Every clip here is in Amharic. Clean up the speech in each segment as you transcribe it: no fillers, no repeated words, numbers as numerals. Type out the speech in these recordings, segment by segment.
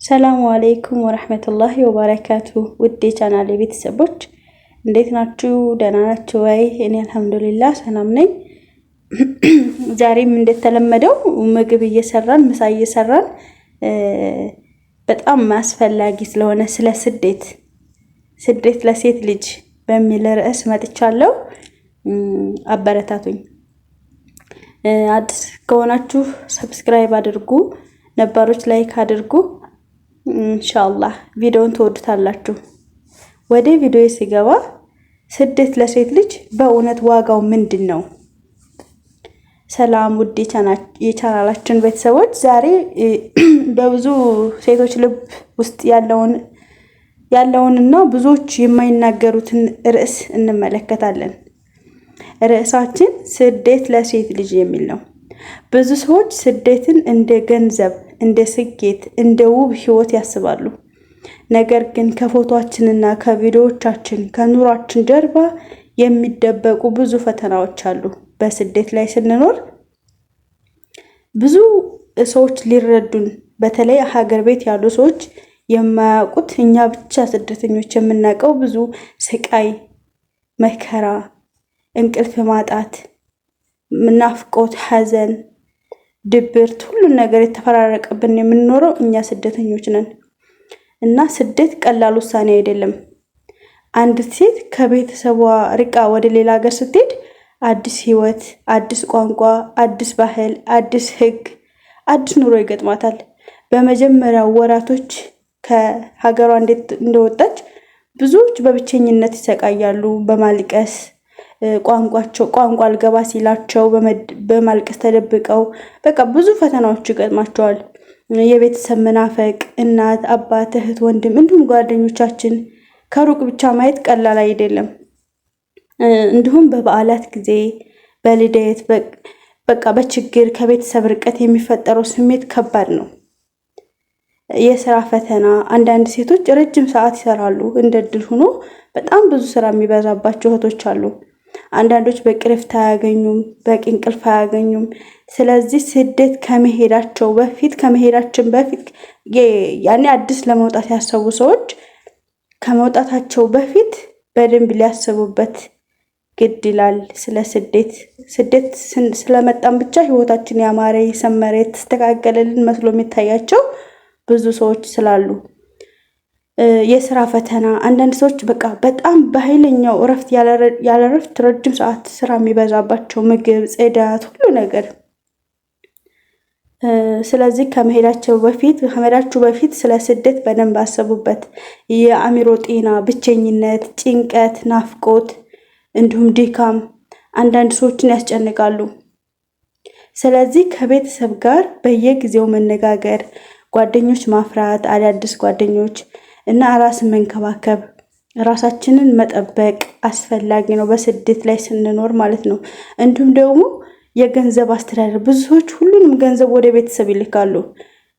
ሰላሙ አለይኩም ወራህመቱላሂ ወበረካቱ። ውድ የቻናሌ ቤተሰቦች እንዴት ናችሁ? ደህና ናችሁ ወይ? እኔ አልሐምዱሊላህ ሰላም ነኝ። ዛሬም እንደተለመደው ምግብ እየሰራን ምሳ እየሰራን በጣም አስፈላጊ ስለሆነ ስለ ስደት ለሴት ልጅ በሚል ርዕስ መጥቻለሁ። አበረታቱኝ። አዲስ ከሆናችሁ ሰብስክራይብ አድርጉ፣ ነባሮች ላይክ አድርጉ። ኢንሻአላህ ቪዲዮውን ትወዱታላችሁ። ወደ ቪዲዮ ሲገባ ስደት ለሴት ልጅ በእውነት ዋጋው ምንድነው? ሰላም ውድ የቻናላችን ቤተሰቦች፣ ዛሬ በብዙ ሴቶች ልብ ውስጥ ያለውንና ብዙዎች የማይናገሩትን ርዕስ እንመለከታለን። ርዕሳችን ስደት ለሴት ልጅ የሚል ነው። ብዙ ሰዎች ስደትን እንደ ገንዘብ፣ እንደ ስኬት፣ እንደ ውብ ህይወት ያስባሉ። ነገር ግን ከፎቶአችንና ከቪዲዮዎቻችን ከኑሯችን ጀርባ የሚደበቁ ብዙ ፈተናዎች አሉ። በስደት ላይ ስንኖር ብዙ ሰዎች ሊረዱን፣ በተለይ ሀገር ቤት ያሉ ሰዎች የማያውቁት እኛ ብቻ ስደተኞች የምናውቀው ብዙ ስቃይ፣ መከራ፣ እንቅልፍ ማጣት፣ ናፍቆት፣ ሐዘን፣ ድብርት፣ ሁሉን ነገር የተፈራረቀብን የምንኖረው እኛ ስደተኞች ነን። እና ስደት ቀላል ውሳኔ አይደለም። አንዲት ሴት ከቤተሰቧ ርቃ ወደ ሌላ ሀገር ስትሄድ አዲስ ህይወት፣ አዲስ ቋንቋ፣ አዲስ ባህል፣ አዲስ ህግ፣ አዲስ ኑሮ ይገጥማታል። በመጀመሪያው ወራቶች ከሀገሯ እንደወጣች ብዙዎች በብቸኝነት ይሰቃያሉ፣ በማልቀስ ቋንቋ አልገባ ሲላቸው በማልቀስ ተደብቀው፣ በቃ ብዙ ፈተናዎች ይገጥማቸዋል። የቤተሰብ መናፈቅ፣ እናት፣ አባት፣ እህት፣ ወንድም እንዲሁም ጓደኞቻችን ከሩቅ ብቻ ማየት ቀላል አይደለም። እንዲሁም በበዓላት ጊዜ፣ በልደት፣ በቃ በችግር ከቤተሰብ ርቀት የሚፈጠረው ስሜት ከባድ ነው። የስራ ፈተና፣ አንዳንድ ሴቶች ረጅም ሰዓት ይሰራሉ። እንደ እድል ሆኖ በጣም ብዙ ስራ የሚበዛባቸው እህቶች አሉ። አንዳንዶች በቂ እረፍት አያገኙም፣ በቂ እንቅልፍ አያገኙም። ስለዚህ ስደት ከመሄዳችን በፊት ያኔ አዲስ ለመውጣት ያሰቡ ሰዎች ከመውጣታቸው በፊት በደንብ ሊያስቡበት ግድ ይላል። ስለ ስደት ስለመጣም ብቻ ህይወታችን ያማረ የሰመረ የተስተካከለልን መስሎ የሚታያቸው ብዙ ሰዎች ስላሉ። የስራ ፈተና፣ አንዳንድ ሰዎች በቃ በጣም በኃይለኛው እረፍት ያለ እረፍት ረጅም ሰዓት ስራ የሚበዛባቸው፣ ምግብ፣ ጽዳት፣ ሁሉ ነገር። ስለዚህ ከመሄዳችሁ በፊት ስለ ስደት በደንብ አሰቡበት። የአእምሮ ጤና፣ ብቸኝነት፣ ጭንቀት፣ ናፍቆት እንዲሁም ድካም አንዳንድ ሰዎችን ያስጨንቃሉ። ስለዚህ ከቤተሰብ ጋር በየጊዜው መነጋገር፣ ጓደኞች ማፍራት፣ አዳዲስ ጓደኞች እና ራስን መንከባከብ፣ ራሳችንን መጠበቅ አስፈላጊ ነው በስደት ላይ ስንኖር ማለት ነው። እንዲሁም ደግሞ የገንዘብ አስተዳደር፣ ብዙ ሰዎች ሁሉንም ገንዘብ ወደ ቤተሰብ ይልካሉ።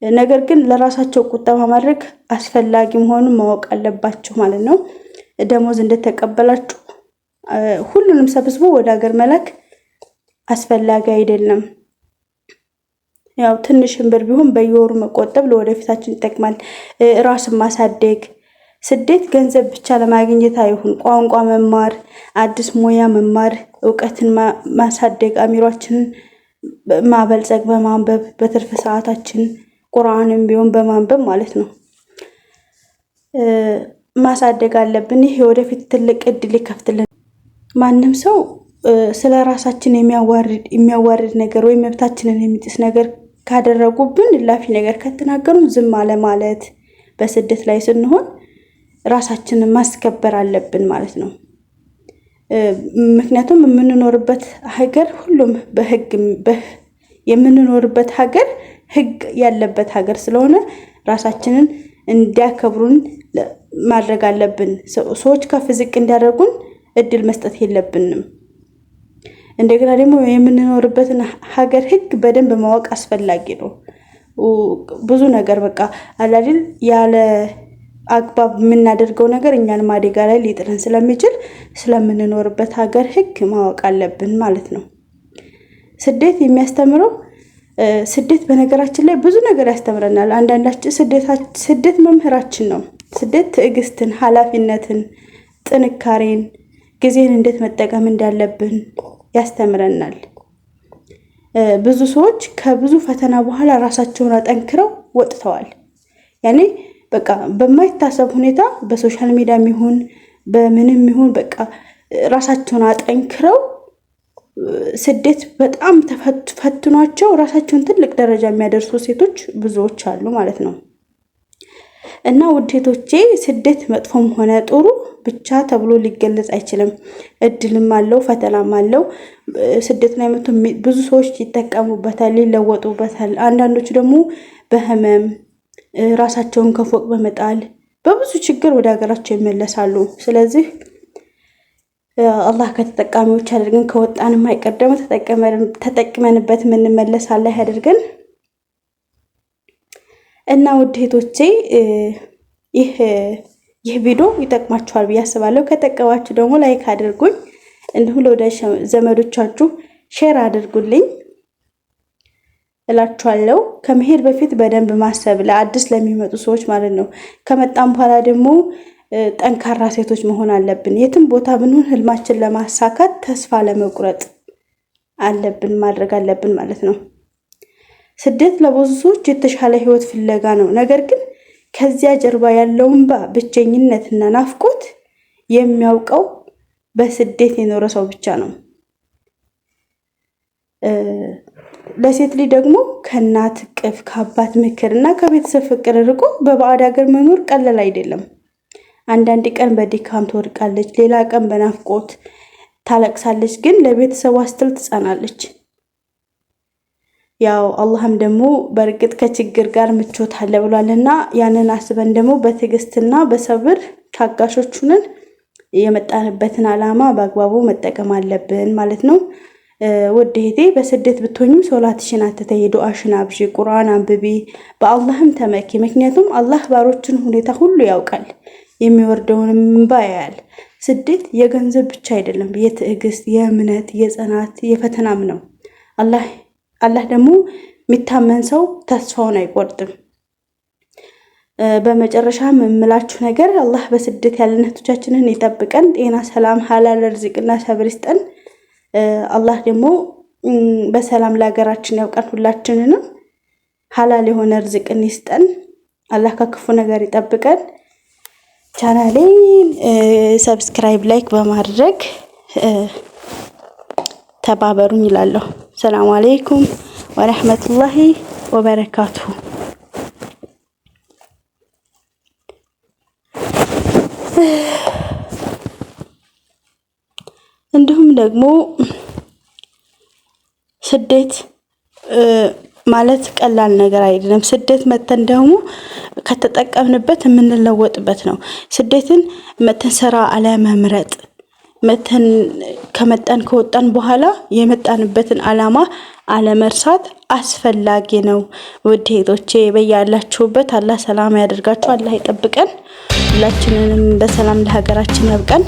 ነገር ግን ለራሳቸው ቁጠባ ማድረግ አስፈላጊ መሆኑን ማወቅ አለባቸው ማለት ነው። ደሞዝ እንደተቀበላችሁ ሁሉንም ሰብስቦ ወደ ሀገር መላክ አስፈላጊ አይደለም። ያው ትንሽም ብር ቢሆን በየወሩ መቆጠብ ለወደፊታችን ይጠቅማል። ራስን ማሳደግ፣ ስደት ገንዘብ ብቻ ለማግኘት አይሁን። ቋንቋ መማር፣ አዲስ ሙያ መማር፣ እውቀትን ማሳደግ፣ አእምሯችንን ማበልጸግ በማንበብ በትርፍ ሰዓታችን ቁርአንም ቢሆን በማንበብ ማለት ነው ማሳደግ አለብን። ይሄ ወደፊት ትልቅ እድል ይከፍትልን። ማንም ሰው ስለ ራሳችን የሚያዋርድ ነገር ወይም መብታችንን የሚጥስ ነገር ካደረጉብን፣ ላፊ ነገር ከተናገሩን ዝም አለ ማለት። በስደት ላይ ስንሆን ራሳችንን ማስከበር አለብን ማለት ነው። ምክንያቱም የምንኖርበት ሀገር ሁሉም የምንኖርበት ሀገር ህግ ያለበት ሀገር ስለሆነ ራሳችንን እንዲያከብሩን ማድረግ አለብን። ሰዎች ከፍ ዝቅ እንዲያደርጉን እድል መስጠት የለብንም። እንደገና ደግሞ የምንኖርበትን ሀገር ህግ በደንብ ማወቅ አስፈላጊ ነው። ብዙ ነገር በቃ አላድል ያለ አግባብ የምናደርገው ነገር እኛን አደጋ ላይ ሊጥለን ስለሚችል ስለምንኖርበት ሀገር ህግ ማወቅ አለብን ማለት ነው። ስደት የሚያስተምረው ስደት በነገራችን ላይ ብዙ ነገር ያስተምረናል። አንዳንዳችን ስደት መምህራችን ነው። ስደት ትዕግስትን፣ ኃላፊነትን፣ ጥንካሬን፣ ጊዜን እንዴት መጠቀም እንዳለብን ያስተምረናል። ብዙ ሰዎች ከብዙ ፈተና በኋላ ራሳቸውን አጠንክረው ወጥተዋል። ያኔ በቃ በማይታሰብ ሁኔታ በሶሻል ሚዲያም ይሁን በምንም ይሁን በቃ ራሳቸውን አጠንክረው ስደት በጣም ተፈትኗቸው ራሳቸውን ትልቅ ደረጃ የሚያደርሱ ሴቶች ብዙዎች አሉ ማለት ነው። እና ውዴቶቼ ስደት መጥፎም ሆነ ጥሩ ብቻ ተብሎ ሊገለጽ አይችልም። እድልም አለው፣ ፈተናም አለው። ስደት ላይ መጥቶ ብዙ ሰዎች ይጠቀሙበታል፣ ይለወጡበታል። አንዳንዶቹ ደግሞ በህመም ራሳቸውን ከፎቅ በመጣል በብዙ ችግር ወደ ሀገራቸው ይመለሳሉ። ስለዚህ አላህ ከተጠቃሚዎች አድርገን ከወጣንም አይቀር ደግሞ ተጠቅመንበት የምንመለስ አላህ ያድርገን። እና ውድ እህቶቼ ይህ ቪዲዮ ይጠቅማችኋል ብዬ አስባለሁ። ከጠቀማችሁ ደግሞ ላይክ አድርጉኝ፣ እንዲሁም ለወዳጅ ዘመዶቻችሁ ሼር አድርጉልኝ እላችኋለሁ። ከመሄድ በፊት በደንብ ማሰብ ለአዲስ ለሚመጡ ሰዎች ማለት ነው። ከመጣም በኋላ ደግሞ ጠንካራ ሴቶች መሆን አለብን። የትም ቦታ ብንሆን ህልማችን ለማሳካት ተስፋ ለመቁረጥ አለብን ማድረግ አለብን ማለት ነው። ስደት ለብዙ ሰዎች የተሻለ ህይወት ፍለጋ ነው። ነገር ግን ከዚያ ጀርባ ያለውን ብቸኝነትና ናፍቆት የሚያውቀው በስደት የኖረ ሰው ብቻ ነው። ለሴት ልጅ ደግሞ ከእናት እቅፍ ከአባት ምክር እና ከቤተሰብ ፍቅር ርቆ በባዕድ ሀገር መኖር ቀላል አይደለም። አንዳንድ ቀን በድካም ትወድቃለች፣ ሌላ ቀን በናፍቆት ታለቅሳለች፣ ግን ለቤተሰቧ ስትል ትጸናለች። ያው አላህም ደግሞ በእርግጥ ከችግር ጋር ምቾት አለ ብሏልና ያንን አስበን ደግሞ በትዕግስትና በሰብር ታጋሾች ሆነን የመጣንበትን ዓላማ በአግባቡ መጠቀም አለብን ማለት ነው። ውድ እህቴ በስደት ብትሆኝም ሶላትሽን አትተይ፣ ዱዓሽን አብዢ፣ ቁርአን አንብቢ፣ በአላህም ተመኪ። ምክንያቱም አላህ ባሮችን ሁኔታ ሁሉ ያውቃል፣ የሚወርደውንም እንባ ያያል። ስደት የገንዘብ ብቻ አይደለም፣ የትዕግስት፣ የእምነት፣ የጽናት፣ የፈተናም ነው። አላህ ደግሞ የሚታመን ሰው ተስፋውን አይቆርጥም። በመጨረሻም የምላችሁ ነገር አላህ በስደት ያለን እህቶቻችንን ይጠብቀን፣ ጤና፣ ሰላም፣ ሐላል ርዝቅና ሰብር ይስጠን። አላህ ደግሞ በሰላም ለሀገራችን ያውቃን፣ ሁላችንንም ሐላል የሆነ ርዝቅን ይስጠን። አላህ ከክፉ ነገር ይጠብቀን። ቻናሌን ሰብስክራይብ፣ ላይክ በማድረግ ተባበሩኝ ይላለሁ። ሰላም አለይኩም ወረህመቱላሂ ወበረካቱሁ። እንዲሁም ደግሞ ስደት ማለት ቀላል ነገር አይደለም። ስደት መተን ደግሞ ከተጠቀምንበት የምንለወጥበት ነው። ስደትን መተን ስራ አለመምረጥ መተን ከወጣን በኋላ የመጣንበትን ዓላማ አለመርሳት አስፈላጊ ነው። ውድ እህቶቼ በያላችሁበት አላህ ሰላም ያደርጋችሁ፣ አላህ ይጠብቀን፣ ሁላችንንም በሰላም ለሀገራችን ያብቃን።